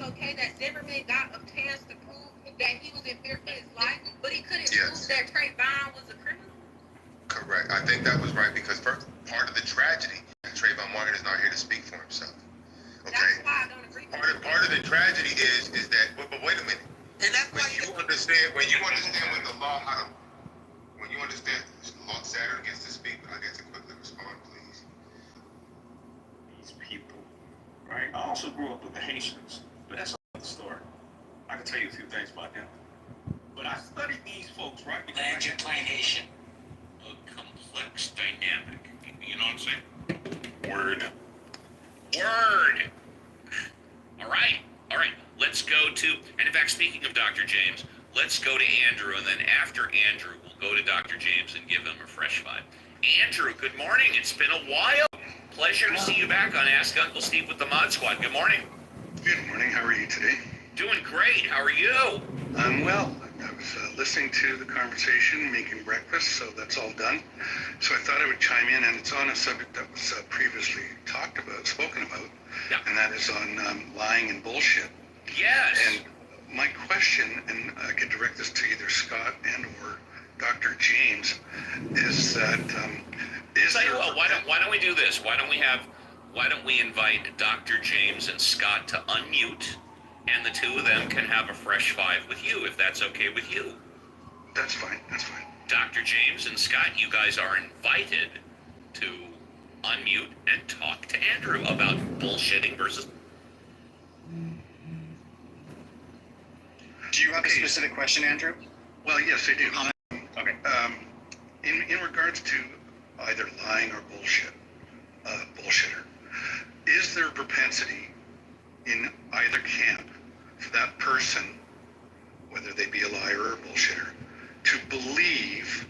okay, that Zimmerman got a chance to prove that he was in fear for his life, but he couldn't prove that Trayvon was a criminal? Correct. I think that was right because first, part of the tragedy, Trayvon Martin is not here to speak for himself. Okay. That's why I don't agree with you. Part of the tragedy is that. But wait a minute. And that's when you understand what the law, when you understand the law, Saturn gets to speak, but I get to quickly respond, please. These people, right? I also grew up with the Haitians, but that's another story. I can tell you a few things about them. But I studied these folks, right? Land your plain Haitian. A complex dynamic. You know what I'm saying? Word. All right. Let's go to, and in fact, speaking of Dr. James, let's go to Andrew, and then after Andrew, we'll go to Dr. James and give him a fresh vibe. Andrew, good morning. It's been a while. Pleasure to see you back on Ask Uncle Steve with the Mod Squad. Good morning. Good morning. How are you today? Doing great. How are you? I'm well. I was listening to the conversation, making breakfast, so that's all done. So I thought I would chime in, and it's on a subject that was previously spoken about, Yeah. and that is on lying and bullshit. Yes. And my question, and I could direct this to either Scott and or Dr. James, is that Tell you what, why don't we do this? Why don't we invite Dr. James and Scott to unmute, and the two of them can have a fresh five with you, if that's okay with you. That's fine. Dr. James and Scott, you guys are invited to unmute and talk to Andrew about bullshitting versus... Do you have a specific question, Andrew? Well, yes, I do. Okay. In regards to either lying or bullshitter, is there propensity in either camp for that person, whether they be a liar or a bullshitter, to believe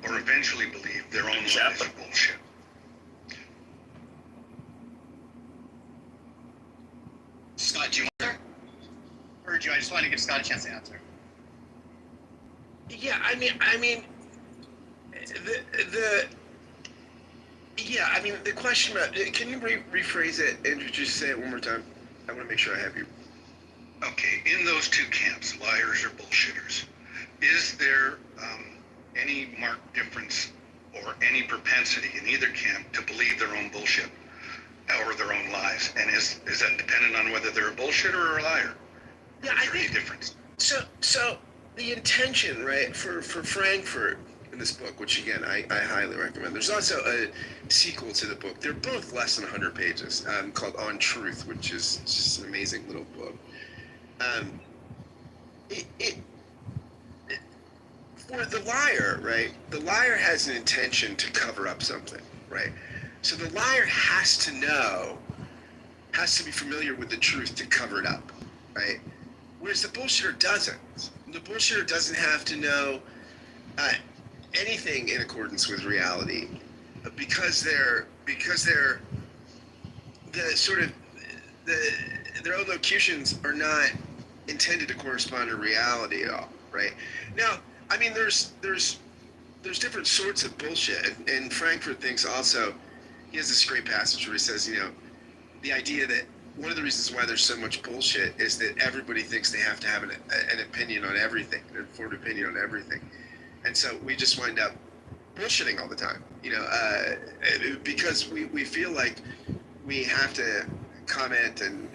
or eventually believe their own lies are bullshit? Scott, do you want to? Or do you? I just wanted to give Scott a chance to answer. Yeah, I mean, the question about, can you rephrase it and just say it one more time? I want to make sure I have you. Okay, in those two camps, liars or bullshitters, is there any marked difference or any propensity in either camp to believe their own bullshit or their own lies? And is that dependent on whether they're a bullshitter or a liar? Yeah, I think any difference. So the intention, right, for Frankfurt in this book, which again I highly recommend. There's also a sequel to the book. They're both less than 100 pages, called On Truth, which is just an amazing little book. For the liar, right? The liar has an intention to cover up something, right? So the liar has to be familiar with the truth to cover it up, right? Whereas the bullshitter doesn't. The bullshitter doesn't have to know anything in accordance with reality, because their own locutions are not intended to correspond to reality at all, right? Now, I mean, there's different sorts of bullshit, and Frankfurt thinks also, he has this great passage where he says, the idea that one of the reasons why there's so much bullshit is that everybody thinks they have to have an opinion on everything, an informed opinion on everything. And so we just wind up bullshitting all the time, because we feel like we have to comment and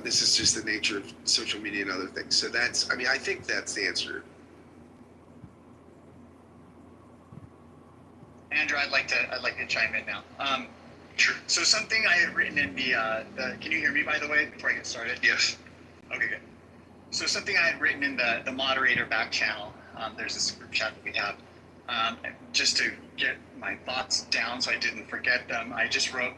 this is just the nature of social media and other things. So I think that's the answer. Andrew, I'd like to chime in now. Sure. So something I had written in the can you hear me, by the way, before I get started? Yes. Okay, good. So something I had written in the moderator back channel, there's this group chat that we have, just to get my thoughts down so I didn't forget them, I just wrote,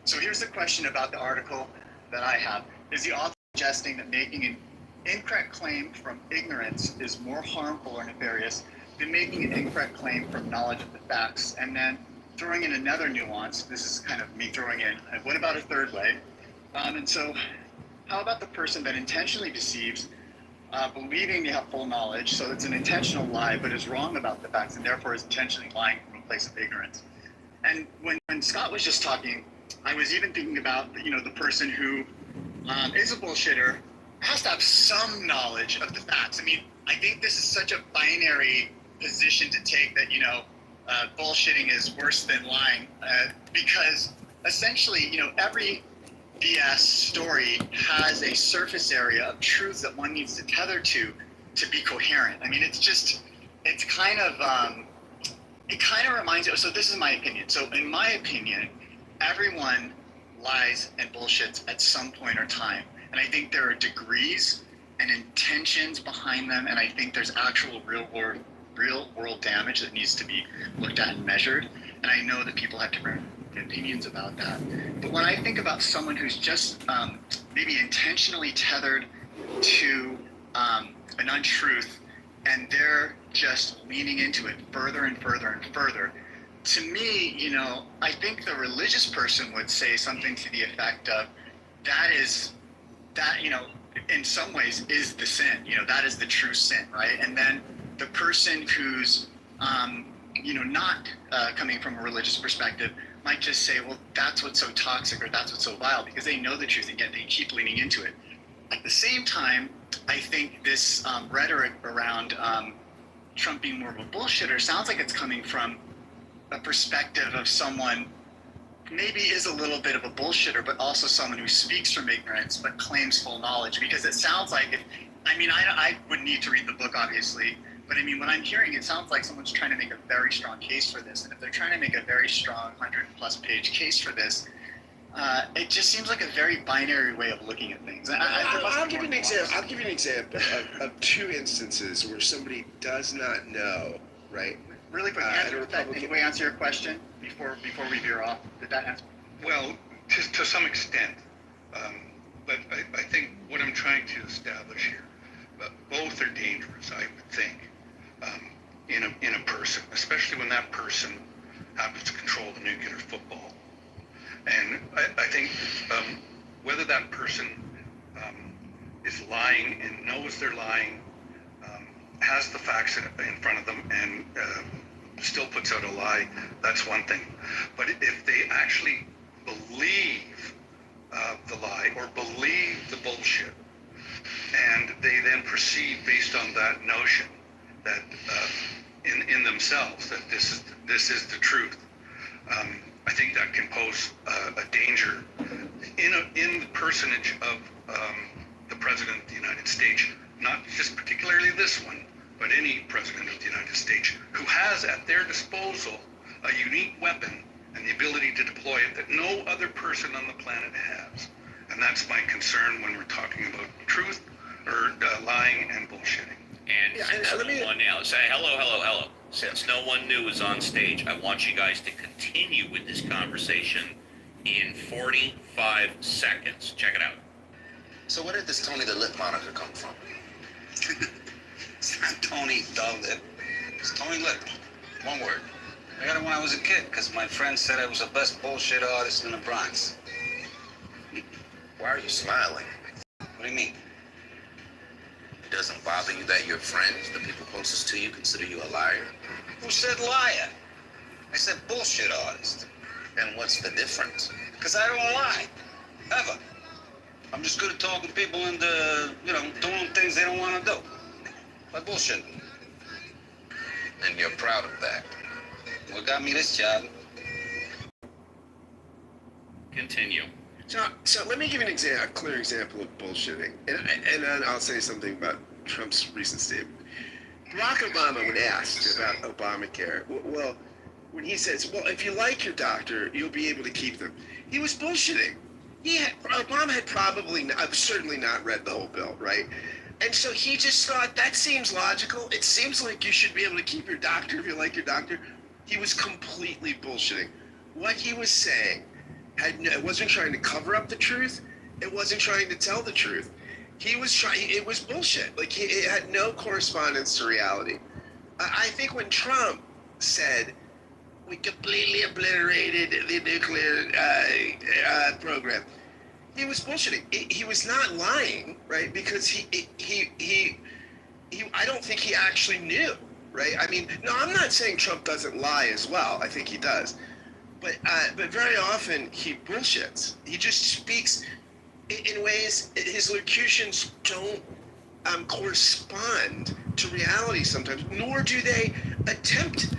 so here's the question about the article that I have. Is the author suggesting that making an incorrect claim from ignorance is more harmful or nefarious than making an incorrect claim from knowledge of the facts? And then throwing in another nuance, this is kind of me throwing in, what about a third way? And so how about the person that intentionally deceives, believing they have full knowledge, so it's an intentional lie, but is wrong about the facts and therefore is intentionally lying from a place of ignorance? And when Scott was just talking, I was even thinking about, the person who is a bullshitter has to have some knowledge of the facts. I mean, I think this is such a binary position to take that, bullshitting is worse than lying, because essentially, every BS story has a surface area of truth that one needs to tether to be coherent. I mean, it kind of reminds you. So this is my opinion. So in my opinion, everyone lies and bullshits at some point or time. And I think there are degrees and intentions behind them. And I think there's actual real world damage that needs to be looked at and measured. And I know that people have different opinions about that. But when I think about someone who's just maybe intentionally tethered to an untruth, and they're just leaning into it further and further and further, to me, I think the religious person would say something to the effect of, that, in some ways is the sin, that is the true sin, right? And then the person who's, not coming from a religious perspective might just say, well, that's what's so toxic or that's what's so vile, because they know the truth and yet they keep leaning into it. At the same time, I think this rhetoric around Trump being more of a bullshitter sounds like it's coming from a perspective of someone maybe is a little bit of a bullshitter, but also someone who speaks from ignorance but claims full knowledge. Because it sounds like, I would need to read the book, obviously, but I mean, what I'm hearing, it sounds like someone's trying to make a very strong case for this. And if they're trying to make a very strong 100+ page case for this, it just seems like a very binary way of looking at things. I'll give you an example. I'll give you an example of two instances where somebody does not know, right? Really quick, can we answer your question before we veer off? Did that answer? Well, to some extent, but I think what I'm trying to establish here, both are dangerous, I would think, in a person, especially when that person happens to control the nuclear football. And I think whether that person is lying and knows they're lying, has the facts in front of them, and still puts out a lie, that's one thing. But if they actually believe the lie or believe the bullshit, and they then proceed based on that notion that in themselves that this is the truth, I think that can pose a danger in the personage of the President of the United States, not just particularly this one, but any President of the United States who has at their disposal a unique weapon and the ability to deploy it that no other person on the planet has. And that's my concern when we're talking about truth or lying and bullshitting. And since no one new is on stage, I want you guys to continue with this conversation in 45 seconds. Check it out. So where did this Tony the Lip moniker come from? It's not Tony the Lip. It's Tony Lip. One word. I got it when I was a kid because my friend said I was the best bullshit artist in the Bronx. Why are you smiling? What do you mean? It doesn't bother you that your friends, the people closest to you, consider you a liar? Who said liar? I said bullshit artist. And what's the difference? Because I don't lie. Ever. I'm just good at talking to people and, doing things they don't want to do. Like bullshit. And you're proud of that. What got me this job? Continue. So let me give you a clear example of bullshitting, and then I'll say something about Trump's recent statement. Barack Obama, when asked about Obamacare, well, when he says, well, if you like your doctor, you'll be able to keep them, he was bullshitting. Obama had certainly not read the whole bill, right? And so he just thought, that seems logical. It seems like you should be able to keep your doctor if you like your doctor. He was completely bullshitting. What he was saying it wasn't trying to cover up the truth. It wasn't trying to tell the truth. It was bullshit. Like, it had no correspondence to reality. I think when Trump said, we completely obliterated the nuclear program, he was bullshitting. He was not lying, right? Because he I don't think he actually knew, right? I mean, no, I'm not saying Trump doesn't lie as well. I think he does. But very often he bullshits. He just speaks in ways, his locutions don't correspond to reality sometimes, nor do they attempt